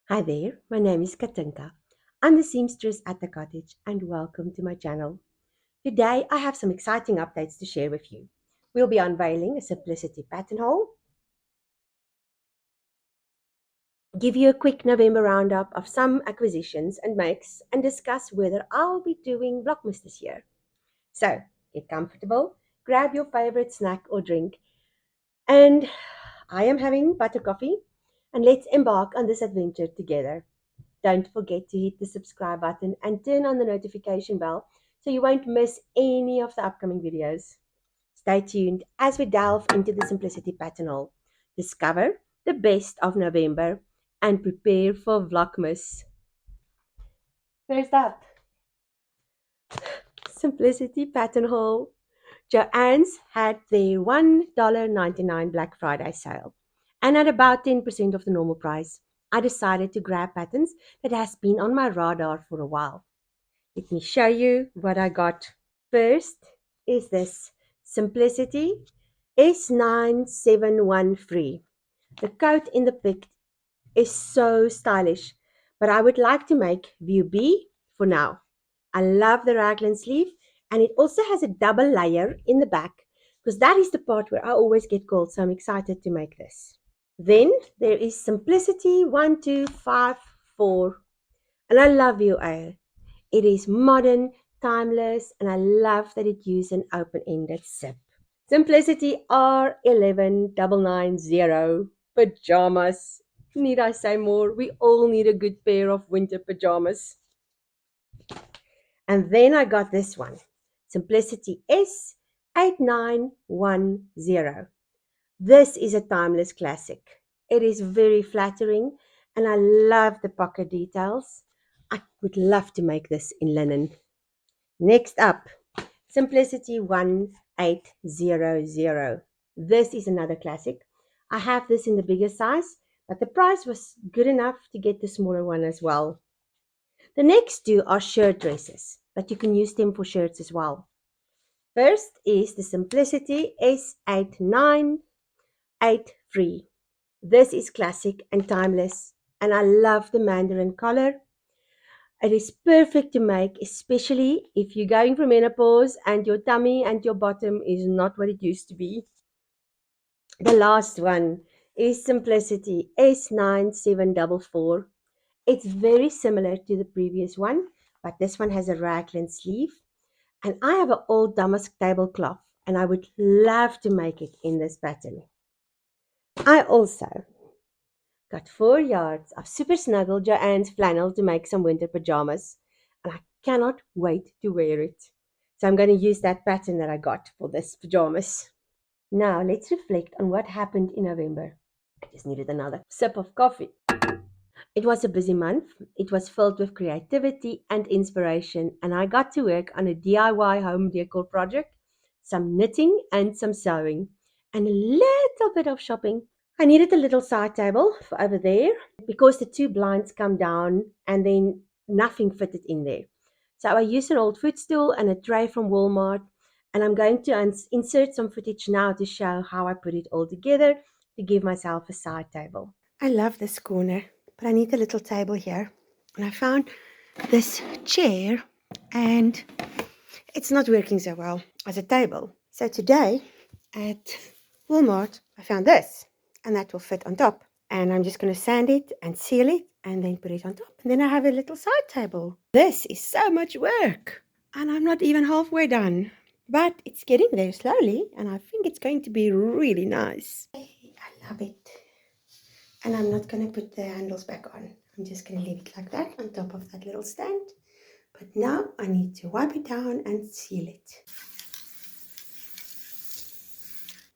Hi there, my name is Katinka. I'm the seamstress at the cottage and welcome to my channel. Today I have some exciting updates to share with you. We'll be unveiling a simplicity pattern haul, give you a quick November roundup of some acquisitions and makes, and discuss whether I'll be doing Vlogmas this year. So get comfortable, grab your favorite snack or drink, and I am having butter coffee, and let's embark on this adventure together. Don't forget to hit the subscribe button and turn on the notification bell so you won't miss any of the upcoming videos. Stay tuned as we delve into the Simplicity Pattern Hall, discover the best of November, and prepare for Vlogmas. First up, Simplicity Pattern Hall. Joann's had their $1.99 Black Friday sale, and at about 10% of the normal price, I decided to grab patterns that has been on my radar for a while. Let me show you what I got. First is this Simplicity S9713. The coat in the pic is so stylish, but I would like to make view B for now. I love the raglan sleeve, and it also has a double layer in the back because that is the part where I always get cold, so I'm excited to make this. Then there is Simplicity 1254, and I love view A. It is modern, timeless, and I love that it uses an open-ended zip. Simplicity R11990 pajamas. Need I say more? We all need a good pair of winter pajamas. And then I got this one, Simplicity S8910. This is a timeless classic. It is very flattering, and I love the pocket details. I would love to make this in linen. Next up, Simplicity 1800. This is another classic. I have this in the bigger size, but the price was good enough to get the smaller one as well. The next two are shirt dresses, but you can use them for shirts as well. First is the Simplicity S8983. This is classic and timeless, and I love the mandarin collar. It is perfect to make, especially if you're going through menopause and your tummy and your bottom is not what it used to be. The last one is Simplicity S9744. It's very similar to the previous one, but this one has a raglan sleeve. And I have an old damask tablecloth, and I would love to make it in this pattern. I also got 4 yards of super snuggle Joann's flannel to make some winter pajamas, and I cannot wait to wear it. So I'm going to use that pattern that I got for this pajamas. Now let's reflect on what happened in November. I just needed another sip of coffee. It was a busy month. It was filled with creativity and inspiration, and I got to work on a DIY home decor project, some knitting and some sewing, and a little bit of shopping. I needed a little side table for over there because the two blinds come down and then nothing fitted in there. So I used an old footstool and a tray from Walmart, and I'm going to insert some footage now to show how I put it all together to give myself a side table. I love this corner, but I need a little table here. And I found this chair, and it's not working so well as a table. So today at Walmart, I found this, and that will fit on top. And I'm just going to sand it and seal it and then put it on top. And then I have a little side table. This is so much work, and I'm not even halfway done. But it's getting there slowly, and I think it's going to be really nice. I love it. And I'm not going to put the handles back on. I'm just going to leave it like that on top of that little stand. But now I need to wipe it down and seal it.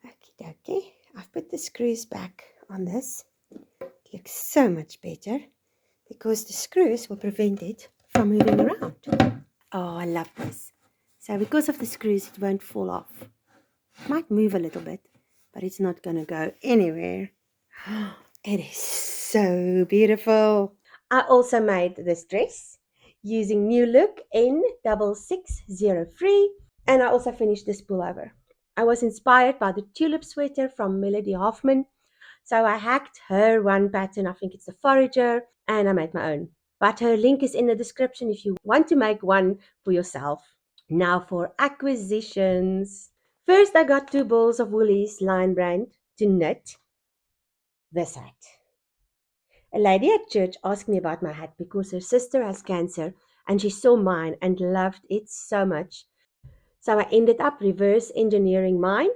Okie dokie. I've put the screws back on this. It looks so much better because the screws will prevent it from moving around. Oh, I love this. So because of the screws, it won't fall off. It might move a little bit, but it's not going to go anywhere. It is so beautiful. I also made this dress using New Look N6603, and I also finished this pullover. I was inspired by the tulip sweater from Melody Hoffman, So I hacked her one pattern, I think it's the forager, and I made my own. But her link is in the description if you want to make one for yourself. Now for acquisitions. First, I got 2 balls of Woolies Lion Brand to knit this hat. A lady at church asked me about my hat because her sister has cancer and she saw mine and loved it so much. So I ended up reverse engineering mine,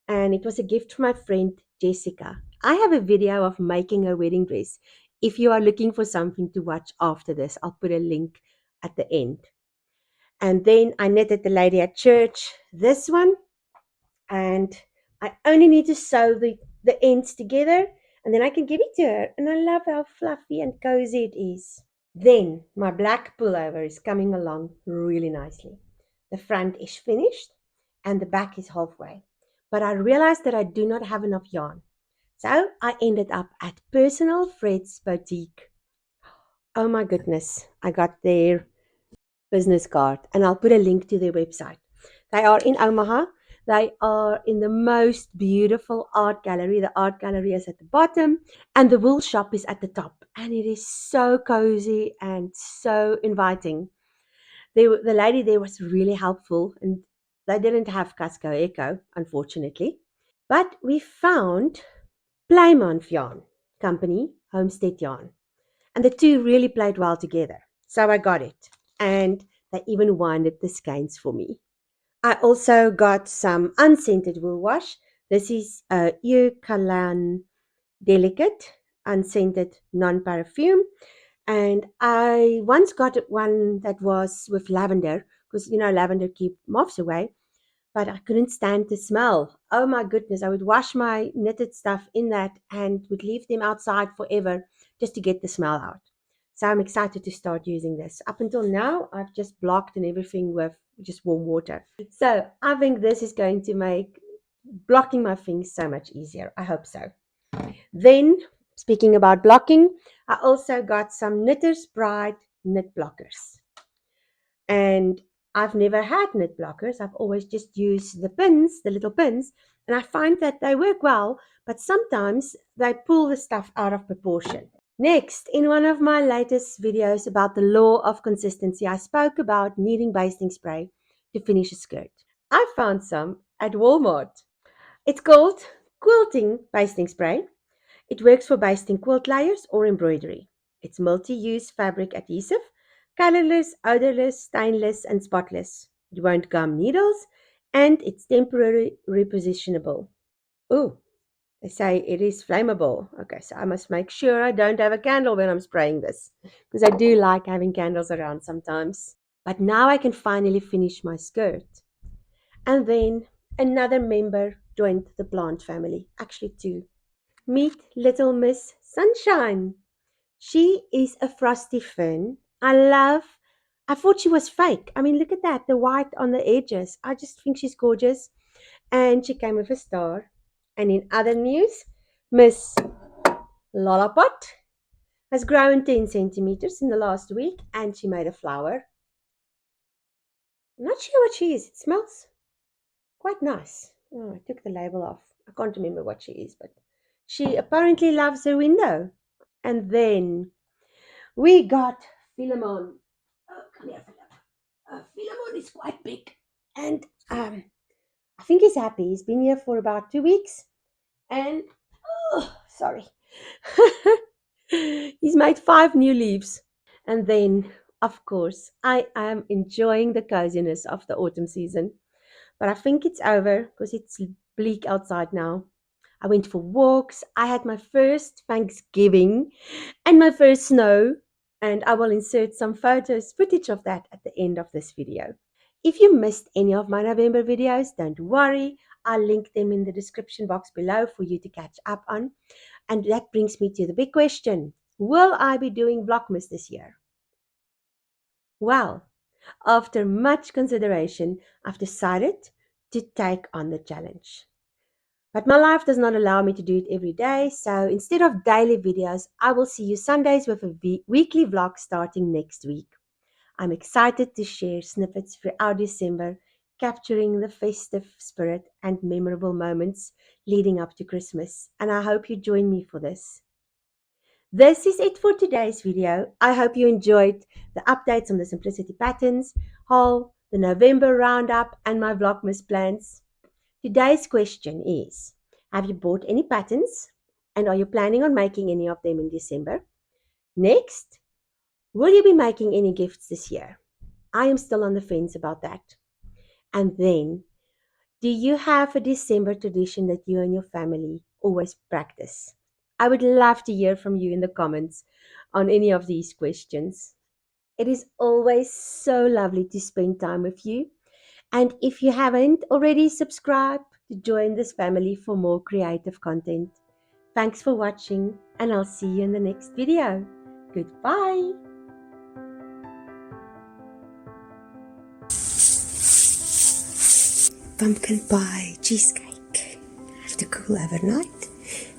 and it was a gift from my friend Jessica. I have a video of making her wedding dress. If you are looking for something to watch after this, I'll put a link at the end. And then I knitted the lady at church this one, and I only need to sew the ends together and then I can give it to her. And I love how fluffy and cozy it is. Then my black pullover is coming along really nicely. The front is finished and the back is halfway. But I realized that I do not have enough yarn. So I ended up at Personal Fred's Boutique. Oh my goodness, I got their business card and I'll put a link to their website. They are in Omaha. They are in the most beautiful art gallery. The art gallery is at the bottom and the wool shop is at the top. And it is so cozy and so inviting. The lady there was really helpful, and they didn't have Casco Echo, unfortunately. But we found Plymouth Yarn Company, Homestead Yarn. And the two really played well together. So I got it. And they even winded the skeins for me. I also got some unscented wool wash. This is a Eucalan Delicate unscented non-perfume. And I once got one that was with lavender because, lavender keep moths away, but I couldn't stand the smell. Oh my goodness, I would wash my knitted stuff in that and would leave them outside forever just to get the smell out. So I'm excited to start using this. Up until now, I've just blocked and everything with just warm water. So I think this is going to make blocking my things so much easier. I hope so. Then, speaking about blocking, I also got some Knitter's Pride knit blockers. And I've never had knit blockers. I've always just used the pins, the little pins, and I find that they work well, but sometimes they pull the stuff out of proportion. Next, in one of my latest videos about the law of consistency, I spoke about needing basting spray to finish a skirt. I found some at Walmart. It's called quilting basting spray. It works for basting quilt layers or embroidery. It's multi-use fabric adhesive, colorless, odorless, stainless, and spotless. It won't gum needles, and it's temporarily repositionable. Ooh, they say it is flammable. Okay, so I must make sure I don't have a candle when I'm spraying this, because I do like having candles around sometimes. But now I can finally finish my skirt. And then another member joined the plant family, actually two. Meet Little Miss Sunshine. She is a frosty fern. I thought she was fake. I mean, look at that, the white on the edges. I just think she's gorgeous. And she came with a star. And in other news, Miss Lollipop has grown 10 centimeters in the last week and she made a flower. I'm not sure what she is. It smells quite nice. Oh, I took the label off. I can't remember what she is, but she apparently loves her window. And then we got Philemon. Oh, come here, Philemon. Philemon is quite big. And I think he's happy. He's been here for about 2 weeks. And, oh, sorry. He's made 5 new leaves. And then, of course, I am enjoying the coziness of the autumn season. But I think it's over because it's bleak outside now. I went for walks. I had my first Thanksgiving and my first snow. And I will insert some footage of that at the end of this video. If you missed any of my November videos, don't worry. I'll link them in the description box below for you to catch up on. And that brings me to the big question. Will I be doing Vlogmas this year? Well, after much consideration, I've decided to take on the challenge. But my life does not allow me to do it every day, so instead of daily videos, I will see you Sundays with a weekly vlog starting next week. I'm excited to share snippets throughout December, capturing the festive spirit and memorable moments leading up to Christmas. And I hope you join me for this. This is it for today's video. I hope you enjoyed the updates on the Simplicity Patterns, haul, the November Roundup, and my Vlogmas plans. Today's question is, have you bought any patterns? And are you planning on making any of them in December? Next, will you be making any gifts this year? I am still on the fence about that. And then, do you have a December tradition that you and your family always practice? I would love to hear from you in the comments on any of these questions. It is always so lovely to spend time with you. And if you haven't already subscribed, to join this family for more creative content. Thanks for watching, and I'll see you in the next video. Goodbye. Pumpkin pie cheesecake. Have to cool overnight.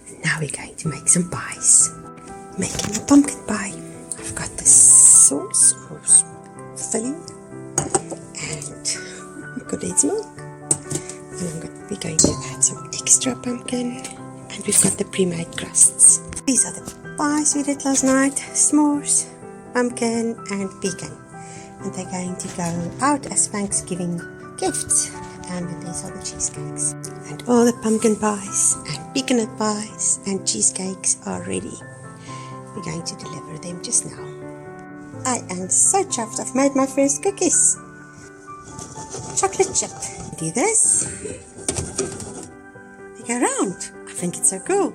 And now we're going to make some pies. Making a pumpkin pie. I've got the sauce or filling and condensed milk. And we're going to add some extra pumpkin. And we've got the pre-made crusts. These are the pies we did last night. S'mores, pumpkin and pecan. And they're going to go out as Thanksgiving gifts. And these are the cheesecakes. And all the pumpkin pies and pecan pies and cheesecakes are ready. We're going to deliver them just now. I am so chuffed. I've made my first cookies. Chocolate chip. Do this. They go round. I think it's so cool.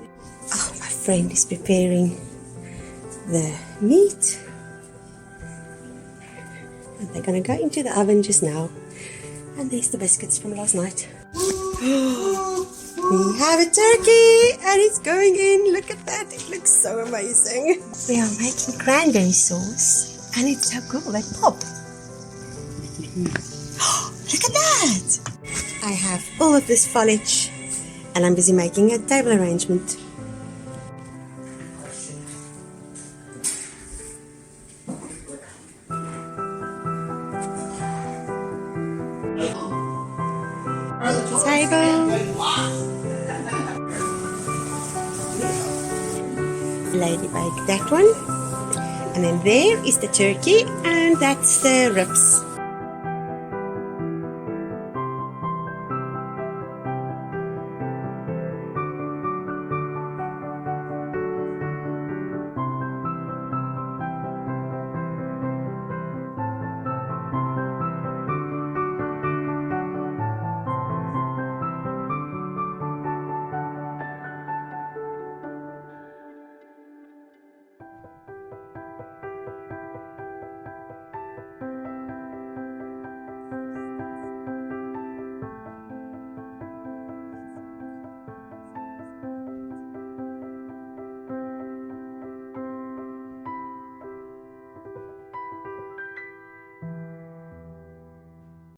Oh, my friend is preparing the meat. And they're going to go into the oven just now. And there's the biscuits from last night. We have a turkey and it's going in. Look at that. It looks so amazing. We are making cranberry sauce and it's so cool. They pop. Look at that. I have all of this foliage and I'm busy making a table arrangement. Table. Ladybug, that one. And then there is the turkey, and that's the ribs.